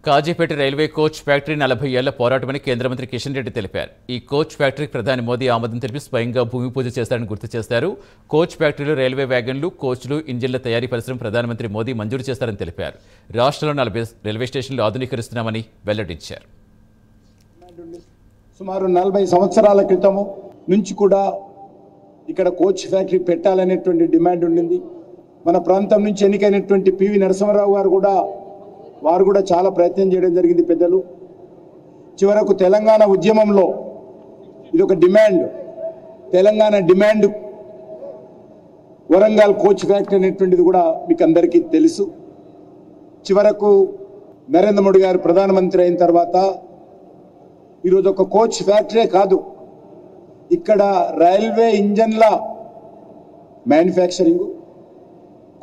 Kazipet railway coach factory 40 ఏళ్ల పోరాటమని కేంద్ర మంత్రి కిషన్ రెడ్డి తెలిపారు. ఈ కోచ్ ఫ్యాక్టరీకి ప్రధాని మోదీ ఆమోదం తెలిపి స్వయంగా భూమి పూజ చేస్తారని గుర్తు చేశారు. కోచ్ ఫ్యాక్టరీలో రైల్వే వ్యాగన్లు, కోచ్లు, ఇంజిన్ల తయారీ పరిశ్రమ ప్రధానమంత్రి మోదీ మంజూరు చేస్తారని తెలిపారు. రాష్ట్రంలో 40 రైల్వే స్టేషన్లు ఆధునీకరిస్తున్నామని వెల్లడించారు. సుమారు 40 సంవత్సరాల క్రితము నుంచి కూడా ఇక్కడ కోచ్ ఫ్యాక్టరీ పెట్టాలనేటువంటి డిమాండ్ ఉండింది. మన ప్రాంతం నుంచి ఎన్నికైనటువంటి పివి నరసింహారావు గారు కూడా చాలా ప్రయత్నం చేయడం జరిగింది. పెద్దలు చివరకు తెలంగాణ ఉద్యమంలో ఇది ఒక demand, Telangana demand Warangal coach factory అనేటువంటిది కూడా మీకు అందరికీ తెలుసు. చివరకు నరేంద్ర మోడీ గారు ప్రధానమంత్రి అయిన తర్వాత ఈరోజు ఒక కోచ్ ఫ్యాక్టరీ కాదు, ఇక్కడ రైల్వే ఇంజన్ల మ్యానుఫ్యాక్చరింగ్,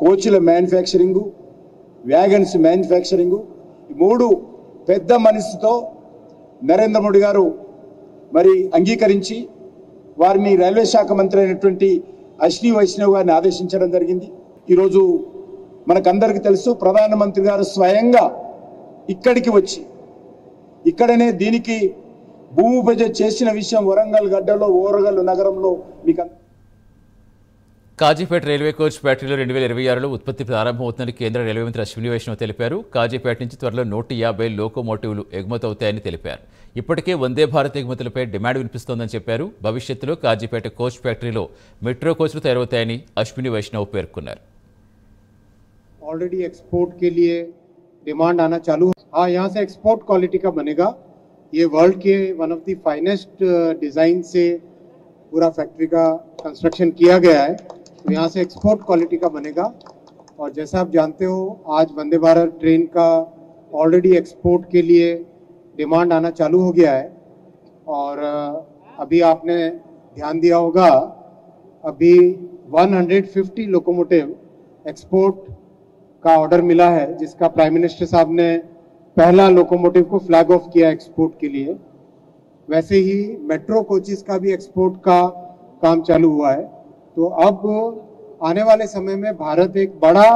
కోచ్ల మ్యానుఫ్యాక్చరింగ్, వ్యాగన్స్ మ్యానుఫ్యాక్చరింగ్, మూడు పెద్ద మనసుతో నరేంద్ర మోడీ గారు మరి అంగీకరించి వారిని రైల్వే శాఖ మంత్రి అయినటువంటి అశ్విని వైష్ణవ్ గారిని ఆదేశించడం జరిగింది. ఈరోజు మనకందరికీ తెలుసు, ప్రధానమంత్రి గారు స్వయంగా ఇక్కడికి వచ్చి ఇక్కడనే దీనికి భూమి పూజ చేసిన విషయం వరంగల్ గడ్డలో, ఓరగల్ నగరంలో మీకు. కాజీపేట రైల్వే కోచ్ ఫ్యాక్టరీలో 2026లో ఉత్పత్తి ప్రారంభమవుతుందని కేంద్ర రైల్వే మంత్రి అశ్విని వైష్ణవ్ తెలిపారు. కాజీపేట నుంచి త్వరలో 150 లోకోమోటివ్లు ఎగుమతవుతాయని తెలిపారు. ఇప్పటికే వందే భారత్ ఎగుమతులపై డిమాండ్ వినిపిస్తోందని చెప్పారు. భవిష్యత్తులో కాజీపేట కోచ్ ఫ్యాక్టరీలో మెట్రో కోచ్లు తయారవుతాయని అశ్విని వైష్ణవ్ పేర్కొన్నారు. ऑलरेडी एक्सपोर्ट के लिए डिमांड आना चालू है। हाँ, यहाँ से एक्सपोर्ट क्वालिटी का बनेगा। ये वर्ल्ड के one of the finest design से पूरा फैक्ट्री का कंस्ट्रक्शन किया गया है, तो यहाँ से एक्सपोर्ट क्वालिटी का बनेगा। और जैसा आप जानते हो, आज वंदे भारत ट्रेन का ऑलरेडी एक्सपोर्ट के लिए डिमांड आना चालू हो गया है। और अभी आपने ध्यान दिया होगा, अभी 150 लोकोमोटिव एक्सपोर्ट का ऑर्डर मिला है, जिसका प्राइम मिनिस्टर साहब ने पहला लोकोमोटिव को फ्लैग ऑफ किया एक्सपोर्ट के लिए। वैसे ही मेट्रो कोचेस का भी एक्सपोर्ट का काम चालू हुआ है। तो अब आने वाले समय में भारत एक बड़ा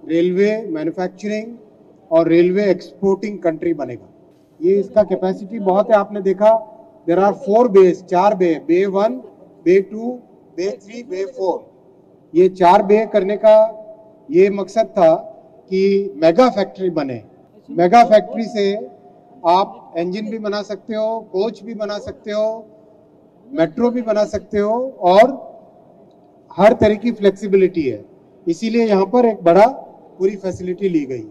रेलवे मैन्युफैक्चरिंग और रेलवे एक्सपोर्टिंग कंट्री बनेगा। ये इसका कैपेसिटी बहुत है। आपने देखा, देयर आर 4 बेस, 4 बे, बे 1, बे 2, बे 3, बे 4। ये 4 बे करने का ये मकसद था कि मेगा फैक्ट्री बने। मेगा फैक्ट्री से आप इंजन भी बना सकते हो, कोच भी बना सकते हो, मेट्रो भी बना सकते हो, और हर तरह की फ्लेक्सिबिलिटी है। इसीलिए यहाँ पर एक बड़ा पूरी फैसिलिटी ली गई।